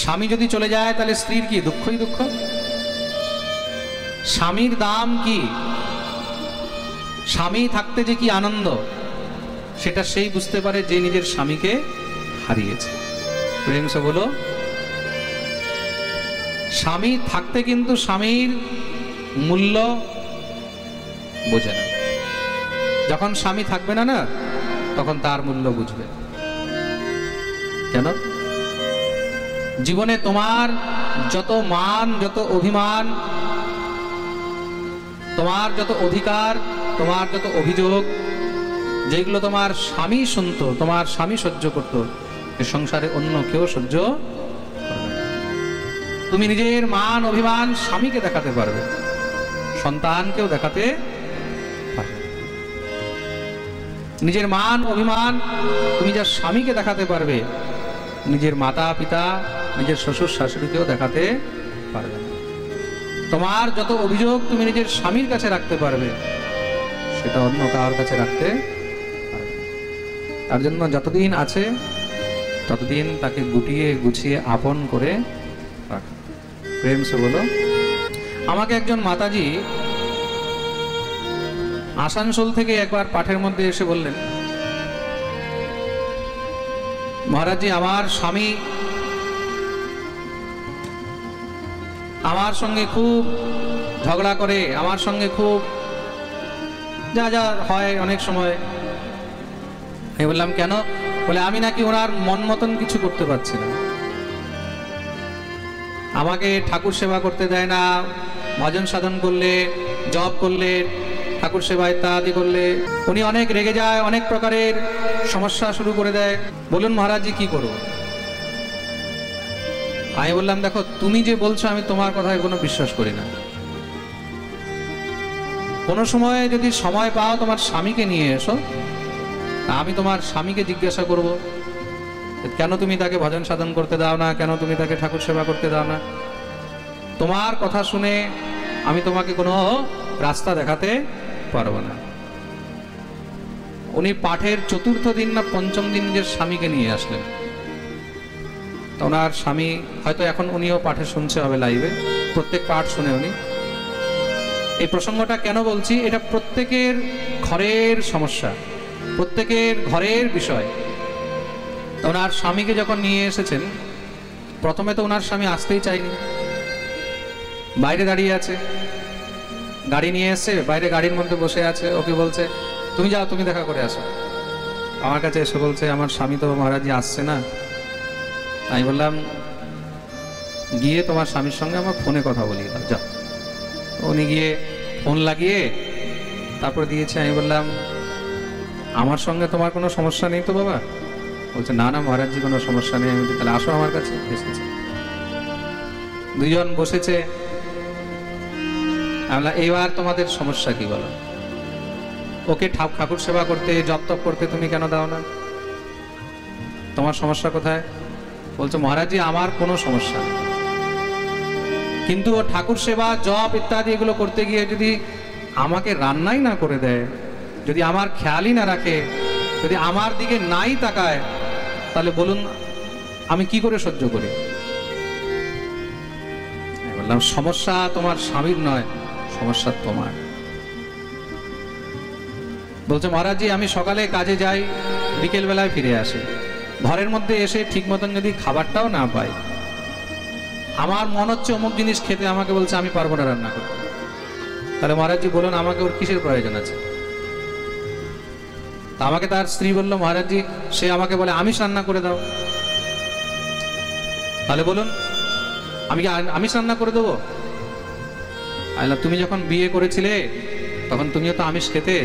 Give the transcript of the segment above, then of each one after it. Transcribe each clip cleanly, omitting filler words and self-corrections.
স্বামী যদি চলে যায় তাহলে স্ত্রীর কি দুঃখই দুঃখ। স্বামীর দাম কি, স্বামী থাকতে যে কি আনন্দ, সেটা সেই বুঝতে পারে যে নিজের স্বামীকে হারিয়েছে। প্রেম সে বলো। স্বামী থাকতে কিন্তু স্বামীর মূল্য বোঝে না, যখন স্বামী থাকবে না, তখন তার মূল্য বুঝবে। কেন? জীবনে তোমার যত মান, যত অভিমান, তোমার যত অধিকার, তোমার যত অভিযোগ, যেগুলো তোমার স্বামী শুনতো, তোমার স্বামী সহ্য করতো, এ সংসারে অন্য কেউ সহ্য করবে না। তুমি নিজের মান অভিমান স্বামীকে দেখাতে পারবে, সন্তানকেও দেখাতে পারবে। নিজের মান অভিমান তুমি যা স্বামীকে দেখাতে পারবে, নিজের মাতা পিতা, নিজের শ্বশুর শাশুড়িকেও দেখাতে পারবে না। তোমার যত অভিযোগ তুমি নিজের স্বামীর কাছে রাখতে পারবে, সেটা অন্য কারোর কাছে রাখতে পারবে না। তার জন্য যতদিন আছে ততদিন তাকে গুটিয়ে গুছিয়ে আপন করে রাখা। প্রেম সে বলো। আমাকে একজন মাতাজি আসানসোল থেকে একবার পাঠের মধ্যে এসে বললেন, মহারাজজি, আমার স্বামী আমার সঙ্গে খুব ঝগড়া করে, আমার সঙ্গে খুব যা যা হয় অনেক সময়। আমি বললাম কেন? বলে আমি নাকি ওনার মন মতন কিছু করতে পারছি না, আমাকে ঠাকুর সেবা করতে দেয় না, ভজন সাধন করলে, জপ করলে, ঠাকুর সেবা ইত্যাদি করলে উনি অনেক রেগে যায়, অনেক প্রকারের সমস্যা শুরু করে দেয়। বলুন মহারাজজি কি করবো? আমি বললাম দেখো, তুমি যে বলছো আমি তোমার কথায় কোনো বিশ্বাস করি না। কোনো সময় যদি সময় পাও তোমার স্বামীকে নিয়ে এসো, আমি তোমার স্বামীকে জিজ্ঞাসা করব কেন তুমি তাকে ভজন সাধন করতে দাও না, কেন তুমি তাকে ঠাকুর সেবা করতে দাও না। তোমার কথা শুনে আমি তোমাকে কোনো রাস্তা দেখাতে পারবো না। উনি পাঠের চতুর্থ দিন না পঞ্চম দিন নিজের স্বামীকে নিয়ে আসলেন। ওনার স্বামী হয়তো এখন উনিও পাঠে শুনছে হবে লাইভে, প্রত্যেক পাঠ শুনে উনি। এই প্রসঙ্গটা কেন বলছি, এটা প্রত্যেকের ঘরের সমস্যা, প্রত্যেকের ঘরের বিষয়। ওনার স্বামীকে যখন নিয়ে এসেছেন, প্রথমে তো ওনার স্বামী আসতেই চায়নি, বাইরে দাঁড়িয়ে আছে, গাড়ি নিয়ে এসছে, বাইরে গাড়ির মধ্যে বসে আছে। ওকে বলছে তুমি যাও, তুমি দেখা করে আসো। আমার কাছে এসে বলছে আমার স্বামী তো মহারাজজি আসছে না। আমি বললাম গিয়ে তোমার স্বামীর সঙ্গে আমার ফোনে কথা বলি, যাও। উনি গিয়ে ফোন লাগিয়ে তারপর দিয়েছে। আমি বললাম আমার সঙ্গে তোমার কোনো সমস্যা নেই তো বাবা? বলছে না না মহারাজজি কোনো সমস্যা নেই। আমি বলছি তাহলে আসো আমার কাছে। এসেছে, দুজন বসেছে। আমরা এইবার তোমাদের সমস্যা কি বলো? ওকে ঠাকুর সেবা করতে, জপ তপ করতে তুমি কেন দাও না? তোমার সমস্যা কোথায়? বলছে মহারাজজি আমার কোনো সমস্যা নেই, কিন্তু ও ঠাকুর সেবা জপ ইত্যাদি এগুলো করতে গিয়ে যদি আমাকে রান্নাই না করে দেয়, যদি আমার খেয়ালই না রাখে, যদি আমার দিকে নাই তাকায়, তাহলে বলুন আমি কি করে সহ্য করি? বললাম সমস্যা তোমার স্বামীর নয়, সমস্যা তোমার। বলছে মহারাজজি আমি সকালে কাজে যাই, বিকেল বেলায় ফিরে আসি, ঘরের মধ্যে এসে ঠিক মতন যদি খাবারটাও না পাই, আমার মন হচ্ছে অমুক জিনিস খেতে, আমাকে বলছে আমি পারবো না রান্না করতে। তাহলে মহারাজজি বলুন আমাকে ওর কিসের প্রয়োজন আছে? আমাকে তার স্ত্রী বললো মহারাজজি সে আমাকে বলে আমিষ রান্না করে দাও। তাহলে বলুন আমি কি আমিষ রান্না করে দেবো? তুমি যখন বিয়ে করেছিলে তখন তুমিও তো আমিষ খেতে,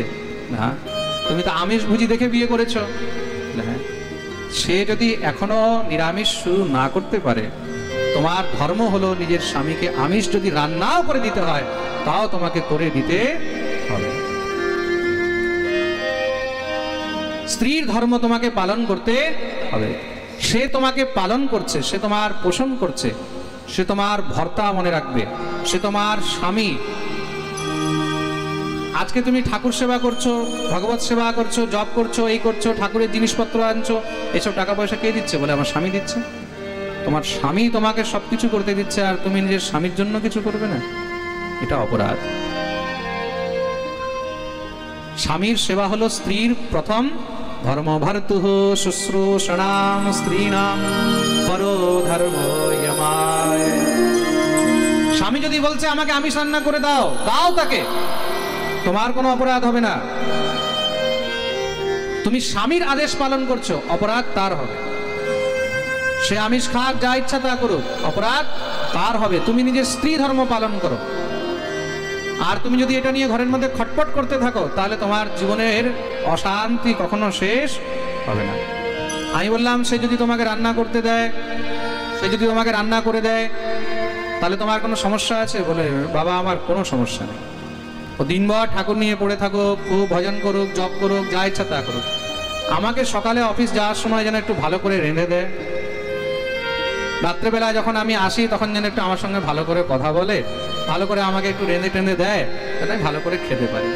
হ্যাঁ তুমি তো আমিষ ভুজি দেখে বিয়ে করেছো। হ্যাঁ, সে যদি এখনো নিরামিষ শুরু না করতে পারে, তোমার ধর্ম হলো নিজের স্বামীকে আমিষ যদি রান্নাও করে দিতে হয় তাও তোমাকে করে দিতে হবে। স্ত্রীর ধর্ম তোমাকে পালন করতে হবে। সে তোমাকে পালন করছে, সে তোমার পোষণ করছে, সে তোমার ভর্তা মনে রাখবে, সে তোমার স্বামী। আজকে তুমি ঠাকুর সেবা করছো, ভগবত সেবা করছো, জপ করছো, এই করছো, ঠাকুরের জিনিসপত্র আনছো, এসব টাকা পয়সা কে দিচ্ছে? বলে আমার স্বামী দিচ্ছে। তোমার স্বামী তোমাকে সবকিছু করতে দিচ্ছে আর তুমি নিজের স্বামীর জন্য কিছু করবে না, এটা অপরাধ। স্বামীর সেবা হলো স্ত্রীর প্রথম ধর্ম। ভর্তুঃ শুশ্রূষণাম স্ত্রীণাম পরো ধর্ম যমায়। স্বামী যদি বলছে আমাকে আমিষ রান্না করে দাও, দাও তাকে, তোমার কোনো অপরাধ হবে না। তুমি স্বামীর আদেশ পালন করছো, অপরাধ তার হবে। সে আমিষ খাক, যা ইচ্ছা তা করুক, অপরাধ তার হবে। তুমি নিজের স্ত্রী ধর্ম পালন করো। আর তুমি যদি এটা নিয়ে ঘরের মধ্যে খটপট করতে থাকো, তাহলে তোমার জীবনের অশান্তি কখনো শেষ হবে না। আমি বললাম সে যদি তোমাকে রান্না করতে দেয়, সে যদি তোমাকে রান্না করে দেয়, তাহলে তোমার কোনো সমস্যা আছে? বলে বাবা আমার কোনো সমস্যা নেই। ও দিনভর ঠাকুর নিয়ে পড়ে থাকুক, খুব ভজন করুক, জপ করুক, যা ইচ্ছা তা করুক, আমাকে সকালে অফিস যাওয়ার সময় যেন একটু ভালো করে রেঁধে দেয়। রাত্রেবেলা যখন আমি আসি তখন যেন একটু আমার সঙ্গে ভালো করে কথা বলে, ভালো করে আমাকে একটু রেঁধে টেঁধে দেয়, যাতে আমি ভালো করে খেতে পারি।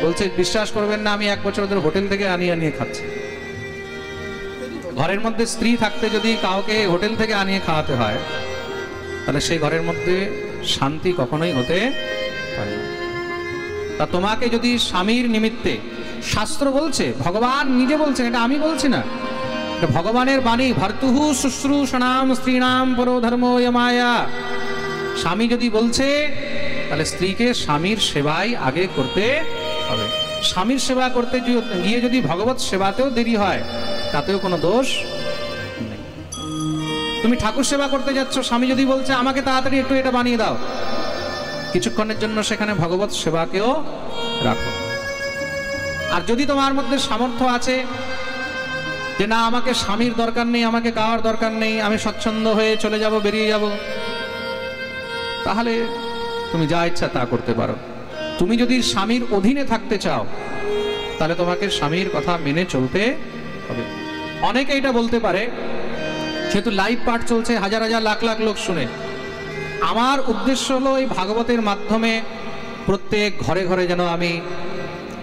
বলছে বিশ্বাস করবেন না, আমি 1 বছর ধরে হোটেল থেকে আনিয়ে খাচ্ছি। ঘরের মধ্যে স্ত্রী থাকতে যদি কাউকে হোটেল থেকে আনিয়ে খাওয়াতে হয়, তাহলে সেই ঘরের মধ্যে শান্তি কখনোই হতে পারে না। তা তোমাকে যদি স্বামীর নিমিত্তে, শাস্ত্র বলছে, ভগবান নিজে বলছেন, এটা আমি বলছি না, এটা ভগবানের বাণী। ভর্তুঃ শুশ্রূষণাম স্ত্রীণাম পরো ধর্ম যমায়া। স্বামী যদি বলছে, তাহলে স্ত্রীকে স্বামীর সেবাই আগে করতে হবে। স্বামীর সেবা করতে গিয়ে যদি ভগবত সেবাতেও দেরি হয়, তাতেও কোনো দোষ নেই। তুমি ঠাকুর সেবা করতে যাচ্ছ, স্বামী যদি বলছে আমাকে তাড়াতাড়ি একটু এটা বানিয়ে দাও, কিছুক্ষণের জন্য সেখানে ভগবত সেবাকেও রাখো। আর যদি তোমার মধ্যে সামর্থ্য আছে যে না আমাকে স্বামীর দরকার নেই, আমাকে খাওয়ার দরকার নেই, আমি স্বচ্ছন্দ হয়ে চলে যাব, বেরিয়ে যাব, তাহলে তুমি যা ইচ্ছা তা করতে পারো। তুমি যদি স্বামীর অধীনে থাকতে চাও, তাহলে তোমাকে স্বামীর কথা মেনে চলতে হবে। অনেকে এটা বলতে পারে, যেহেতু লাইভ পাঠ চলছে, হাজার হাজার লাখ লাখ লোক শুনে, আমার উদ্দেশ্য হলো এই ভাগবতের মাধ্যমে প্রত্যেক ঘরে ঘরে যেন আমি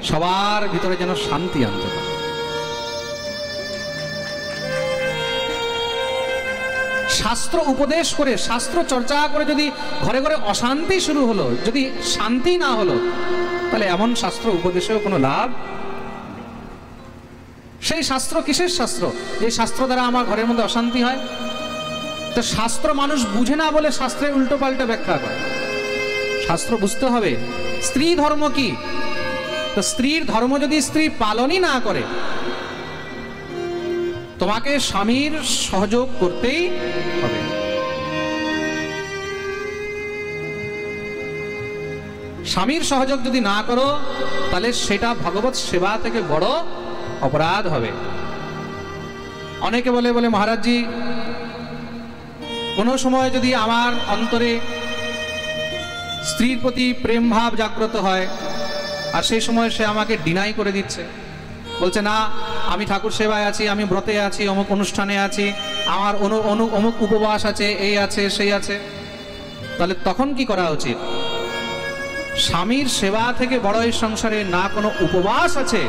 সবার ভিতরে যেন শান্তি আনতে পারি। শাস্ত্র উপদেশ করে, শাস্ত্র চর্চা করে যদি ঘরে ঘরে অশান্তি শুরু হলো, যদি শান্তি না হলো, তাহলে এমন শাস্ত্র উপদেশেও কোনো লাভ। সেই শাস্ত্র কিসের শাস্ত্র? যে শাস্ত্র দ্বারা আমার ঘরের মধ্যে অশান্তি হয়। তো শাস্ত্র মানুষ বুঝে না বলে শাস্ত্রের উল্টো পাল্টা ব্যাখ্যা করে। শাস্ত্র বুঝতে হবে স্ত্রী ধর্ম কি। তো স্ত্রীর ধর্ম যদি স্ত্রী পালনই না করে, তোমাকে স্বামীর সহযোগ করতেই হবে। স্বামীর সহযোগ যদি না করো, তাহলে সেটা ভগবত সেবা থেকে বড় অপরাধ হবে। অনেকে বলে মহারাজজি, কোনো সময় যদি আমার অন্তরে স্ত্রীর প্রতি প্রেম ভাব জাগ্রত হয়, আর সেই সময় সে আমাকে ডিনাই করে দিচ্ছে, বলছে না আমি ঠাকুর সেবায় আছি, আমি ব্রতে আছি, অমুক অনুষ্ঠানে আছি, আমার অমুক উপবাস আছে, এই আছে সেই আছে, তাহলে তখন কি করা উচিত? স্বামীর সেবা থেকে বড় এই সংসারে না কোনো উপবাস আছে,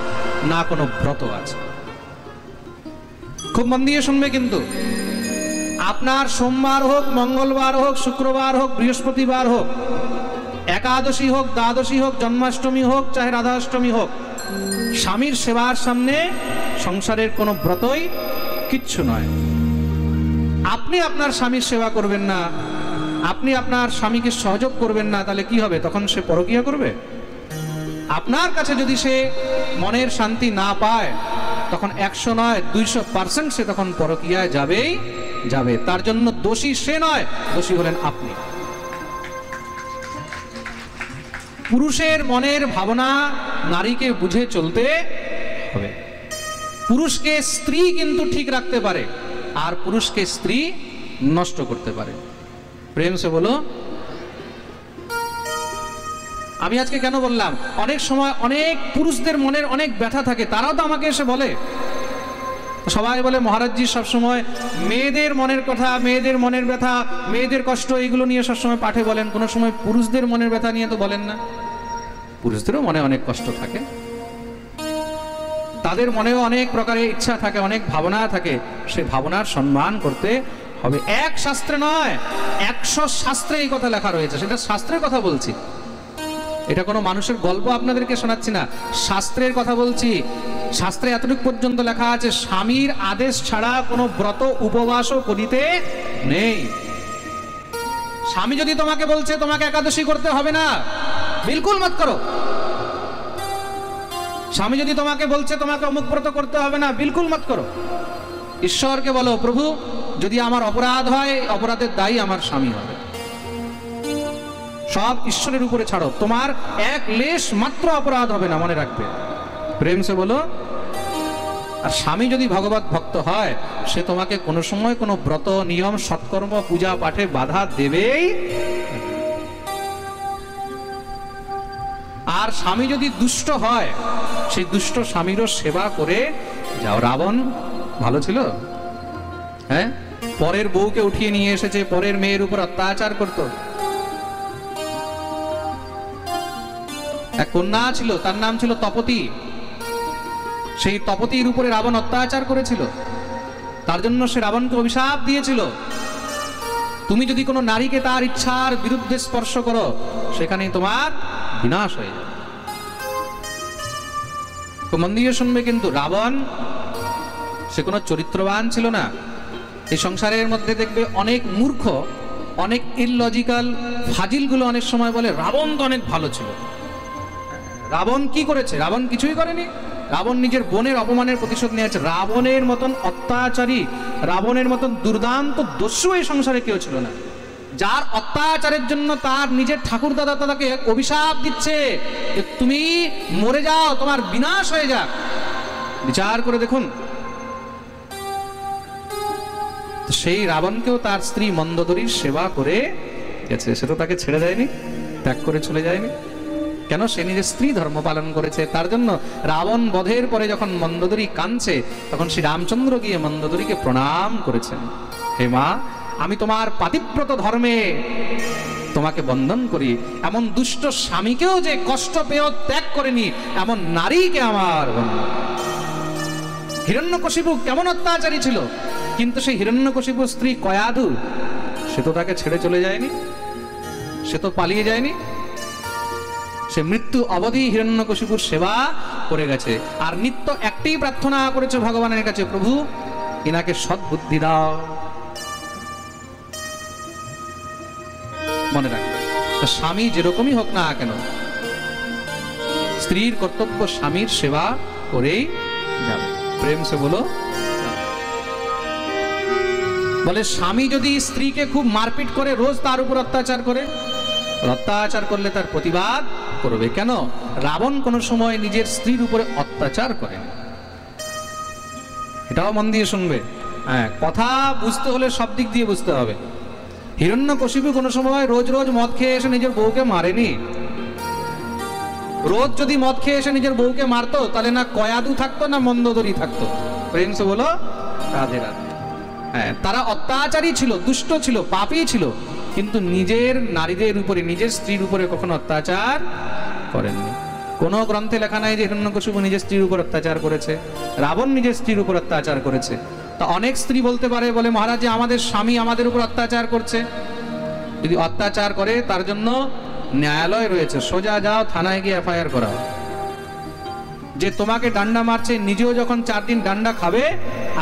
না কোনো ব্রত আছে। খুব মন দিয়ে শুনবে কিন্তু। আপনার সোমবার হোক, মঙ্গলবার হোক, শুক্রবার হোক, বৃহস্পতিবার হোক, একাদশী হোক, দ্বাদশী হোক, জন্মাষ্টমী হোক, চাহে রাধাষ্টমী হোক, স্বামীর সেবার সামনে সংসারের কোনো ব্রতই কিচ্ছু নয়। আপনি আপনার স্বামীর সেবা করবেন না, আপনি আপনার স্বামীকে সহযোগ করবেন না, তাহলে কি হবে? তখন সে পরকীয়া করবে। আপনার কাছে যদি সে মনের শান্তি না পায়, তখন 100 নয় 200% সে তখন পরকীয়ায় যাবেই যাবে। তার জন্য দোষী সে নয়, দোষী হলেন আপনি। পুরুষের মনের ভাবনা নারীকে বুঝে চলতে হবে। পুরুষকে স্ত্রী কিন্তু ঠিক রাখতে পারে, আর পুরুষকে স্ত্রী নষ্ট করতে পারে। প্রেম সে বলো। আমি আজকে কেন বললাম, অনেক সময় অনেক পুরুষদের মনের অনেক ব্যথা থাকে, তারাও তো আমাকে এসে বলে। সবাই বলে মহারাজজি সবসময় মেয়েদের মনের কথা, মেয়েদের মনের ব্যথা, মেয়েদের কষ্ট, এইগুলো নিয়ে সবসময় পাঠে বলেন, কোনো সময় পুরুষদের মনের ব্যথা নিয়ে তো বলেন না। পুরুষদেরও মনে অনেক কষ্ট থাকে, তাদের মনেও অনেক প্রকারের ইচ্ছা থাকে, অনেক ভাবনা থাকে, সেই ভাবনার সম্মান করতে হবে। এক শাস্ত্রে নয়, 100 শাস্ত্রে এই কথা লেখা রয়েছে, সেটা শাস্ত্রের কথা বলছি, এটা কোনো মানুষের গল্প আপনাদেরকে শোনাচ্ছি না, শাস্ত্রের কথা বলছি। শাস্ত্রে এতটুকু পর্যন্ত লেখা আছে, স্বামীর আদেশ ছাড়া কোনো ব্রত উপবাসও করিতে নেই। স্বামী যদি তোমাকে বলছে তোমাকে একাদশী করতে হবে না, বিলকুল মত করো। স্বামী যদি তোমাকে বলছে তোমাকে অমুক ব্রত করতে হবে না, বিলকুল মত করো। ঈশ্বরকে বলো, প্রভু যদি আমার অপরাধ হয়, অপরাধের দায়ী আমার স্বামী হবে, সব ঈশ্বরের উপরে ছাড়ো, তোমার এক লেশ মাত্র অপরাধ হবে না, মনে রাখবে। প্রেম সে বলো। আর স্বামী যদি ভগবত ভক্ত হয়, সে তোমাকে কোনো সময় কোনো ব্রত নিয়ম সৎকর্ম পূজা পাঠে বাধা দেবেই। আর স্বামী যদি দুষ্ট হয়, সেই দুষ্ট স্বামীরও সেবা করে যাও। রাবণ ভালো ছিল, হ্যাঁ, পরের বউকে উঠিয়ে নিয়ে এসেছে, পরের মেয়ের উপর অত্যাচার করত। এক কন্যা ছিল, তার নাম ছিল তপতী। সেই তপতির উপরে রাবণ অত্যাচার করেছিল, তার জন্য সে রাবণকে অভিশাপ দিয়েছিল, তুমি যদি কোনো নারীকে তার ইচ্ছার বিরুদ্ধে স্পর্শ করো, সেখানেই তোমার বিনাশ হয়ে যাবে। তো মন দিয়ে শুনবে, কিন্তু রাবণ সে কোনো চরিত্রবান ছিল না। এই সংসারের মধ্যে দেখবে অনেক মূর্খ, অনেক ইললজিক্যাল ফাজিলগুলো অনেক সময় বলে রাবণ তো অনেক ভালো ছিল। রাবণ কি করেছে? রাবণ কিছুই করেনি। রাবণ নিজের বোনের অপমানের প্রতিশোধ নিয়েছে। রাবণের মতন অত্যাচারী, রাবণের মতন দুর্দান্ত দস্যু এই সংসারে কেউ ছিল না, যার অত্যাচারের জন্য তার নিজের ঠাকুর দাদা তাকে অভিশাপ দিচ্ছে যে তুমি মরে যাও, তোমার বিনাশ হয়ে যাক। বিচার করে দেখুন, সেই রাবণকেও তার স্ত্রী মন্দোদরীর সেবা করে গেছে, সে তো তাকে ছেড়ে দেয়নি, ত্যাগ করে চলে যায়নি। কেন? সে নিজের স্ত্রী ধর্ম পালন করেছে। তার জন্য রাবণ বধের পরে যখন মন্দোদরী কাঁদছে, তখন শ্রী রামচন্দ্র গিয়ে মন্দোদরীকে প্রণাম করেছেন, হে মা, আমি তোমার পাতিব্রত ধর্মে তোমাকে বন্দন করি। এমন দুষ্ট স্বামীকেও যে কষ্ট পেয়েও ত্যাগ করেনি, এমন নারীকে আমার বন্দন। হিরণ্যকশিপু কেমন অত্যাচারী ছিল, কিন্তু সেই হিরণ্যকশিপুর স্ত্রী কয়াধু, সে তো তাকে ছেড়ে চলে যায়নি, সে তো পালিয়ে যায়নি, সে মৃত্যু অবধি হিরণ্যকশিপুর সেবা করে গেছে। আর নিত্য একটাই প্রার্থনা করেছে ভগবানের কাছে, প্রভু ইনাকে সদ্বুদ্ধি দাও। মনে রাখবে, স্বামী যেরকমই হোক না কেন, স্ত্রীর কর্তব্য স্বামীর সেবা করেই যাবে। প্রেম সে বলো। বলে স্বামী যদি স্ত্রীকে খুব মারপিট করে, রোজ তার উপর অত্যাচার করে, অত্যাচার করলে তার প্রতিবাদ করবে। কেন? রাবণ কোনো সময় নিজের স্ত্রীর উপরে অত্যাচার করেন। এটাও মন দিয়ে শুনবে। হ্যাঁ, কথা বুঝতে হলে সব দিক দিয়ে বুঝতে হবে। হিরণ্যকশিপু কোনো সময় রোজ রোজ মদ খেয়ে এসে নিজের বউকে মারেনি। রোজ যদি মদ খেয়ে এসে নিজের বউকে মারতো, তাহলে না কয়াধু থাকতো না মন্দোদরী থাকতো। প্রেম সে বলো। রাধে রাধে। হ্যাঁ, তারা অত্যাচারী ছিল, দুষ্ট ছিল, পাপী ছিল, কিন্তু নিজের নারীদের উপরে, নিজের স্ত্রীর উপরে কখনো অত্যাচার করেননি। কোনো গ্রন্থে লেখা নাই যে হিরণ্যকশিপু নিজের স্ত্রীর উপর অত্যাচার করেছে, রাবণ নিজের স্ত্রীর উপর অত্যাচার করেছে। তা অনেক স্ত্রী বলতে পারে, বলে মহারাজ যে আমাদের স্বামী আমাদের উপর অত্যাচার করছে। যদি অত্যাচার করে, তার জন্য ন্যায়ালয় রয়েছে, সোজা যাও থানায় গিয়ে এফআইআর করাও। যে তোমাকে ডান্ডা মারছে, নিজেও যখন 4 দিন ডান্ডা খাবে,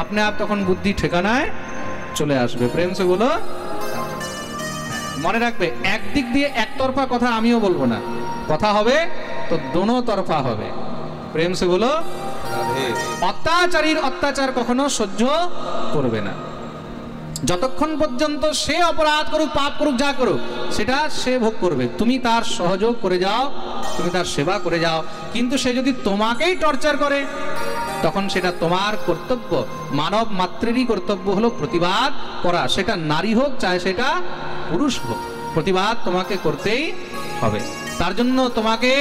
আপনি আপ তখন বুদ্ধি ঠিকানায় চলে আসবে। প্রেম সে বলো। মনে রাখবে, একদিক দিয়ে একতরফা কথা আমিও বলবো না, কথা হবে তো দোনো তরফা হবে। প্রেম সে বলো। অত্যাচারীর অত্যাচার কখনো সহ্য করবে না। যতক্ষণ পর্যন্ত সে অপরাধ করুক, পাপ করুক, যা করুক, সেটা সে ভোগ করবে। তুমি তার সহযোগ করে যাও, তুমি তার সেবা করে যাও। কিন্তু সে যদি তোমাকেই টর্চার করে, তখন সেটা তোমার কর্তব্য, মানব মাত্রেরই কর্তব্য হলো প্রতিবাদ করা। সেটা নারী হোক, চাই সেটা পুরুষ হোক, প্রতিবাদ তোমাকে করতেই হবে। তার জন্য তোমাকে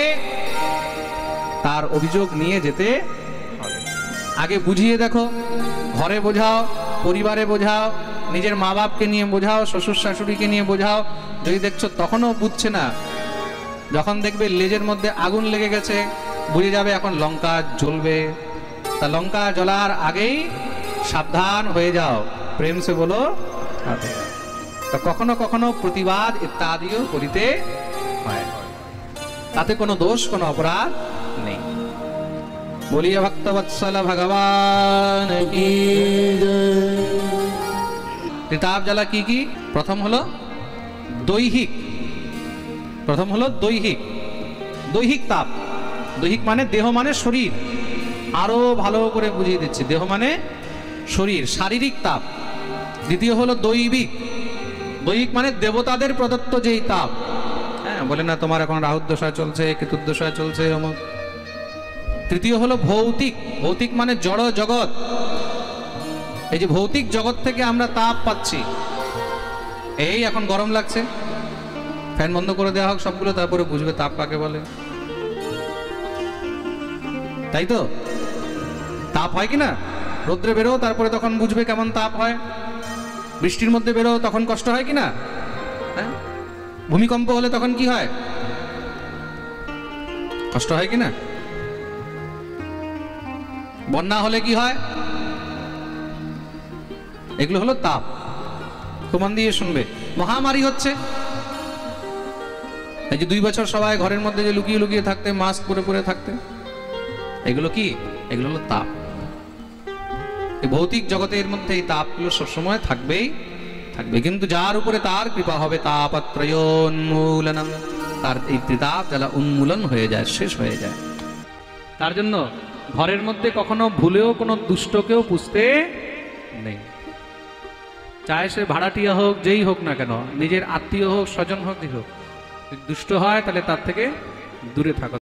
তার অভিযোগ নিয়ে যেতে হবে। আগে বুঝিয়ে দেখো, ঘরে বোঝাও, পরিবারে বোঝাও, নিজের মা বাপকে নিয়ে বোঝাও, শ্বশুর শাশুড়িকে নিয়ে বোঝাও। যদি দেখছো তখনও বুঝছে না, যখন দেখবে লেজের মধ্যে আগুন লেগে গেছে, বুঝে যাবে এখন লঙ্কা জ্বলবে। তা লঙ্কা জ্বলার আগেই সাবধান হয়ে যাও। প্রেম সে বলো। তো কখনো কখনো প্রতিবাদ ইত্যাদিও করিতে হয়, তাতে কোনো দোষ কোনো অপরাধ নেই। বলিয়া ভক্তবৎসল ভগবান কি জয়। ত্রিতাপ জ্বালা কি কি? প্রথম হলো দৈহিক, প্রথম হলো দৈহিক, দৈহিক তাপ। দৈহিক মানে দেহ মানে শরীর, আরো ভালো করে বুঝিয়ে দিচ্ছি, দেহ মানে শরীর, শারীরিক তাপ। দ্বিতীয় হলো দৈবিক, দৈহিক মানে দেবতাদের প্রদত্ত যেই তাপ। হ্যাঁ, বলে না তোমার এখন রাহুর দশা চলছে, কেতুর দশা চলছে অমুক। তৃতীয় হলো ভৌতিক, ভৌতিক মানে জড় জগৎ। এই যে ভৌতিক জগৎ থেকে আমরা তাপ পাচ্ছি, এই এখন গরম লাগছে, ফ্যান বন্ধ করে দেওয়া হোক সবগুলো, তারপরে বুঝবে তাপ কাকে বলে। তাই তো? তাপ হয় কি না? রোদ্রে বেরো, তারপরে তখন বুঝবে কেমন তাপ হয়। বৃষ্টির মধ্যে বেরো, তখন কষ্ট হয় কি না? হ্যাঁ, ভূমিকম্প হলে তখন কি হয়? কষ্ট হয় কি না? বন্যা হলে কি হয়? এগুলো হলো তাপ। খুব মন দিয়ে শুনবে। মহামারী হচ্ছে, এই যে 2 বছর সবাই ঘরের মধ্যে যে লুকিয়ে লুকিয়ে থাকতে, মাস্ক পরে পরে থাকতে, এগুলো কি? এগুলো হলো তাপ। এই ভৌতিক জগতের মধ্যে এই তাপগুলো সবসময় থাকবেই থাকবে, কিন্তু যার উপরে তার কৃপা হবে, তাপত্রয়োন্মূলনম, তার এই ত্রিতাপ জ্বালা উন্মূলন হয়ে যায়, শেষ হয়ে যায়। তার জন্য ঘরের মধ্যে কখনো ভুলেও কোনো দুষ্টকেও পুষতে নেই। চাहे সে ভাড়াটিয়া হোক, যেই হোক না কেন, নিজের আত্মীয় হোক, স্বজন হোক, যদি দুষ্ট হয় তাহলে তার থেকে দূরে থাকো।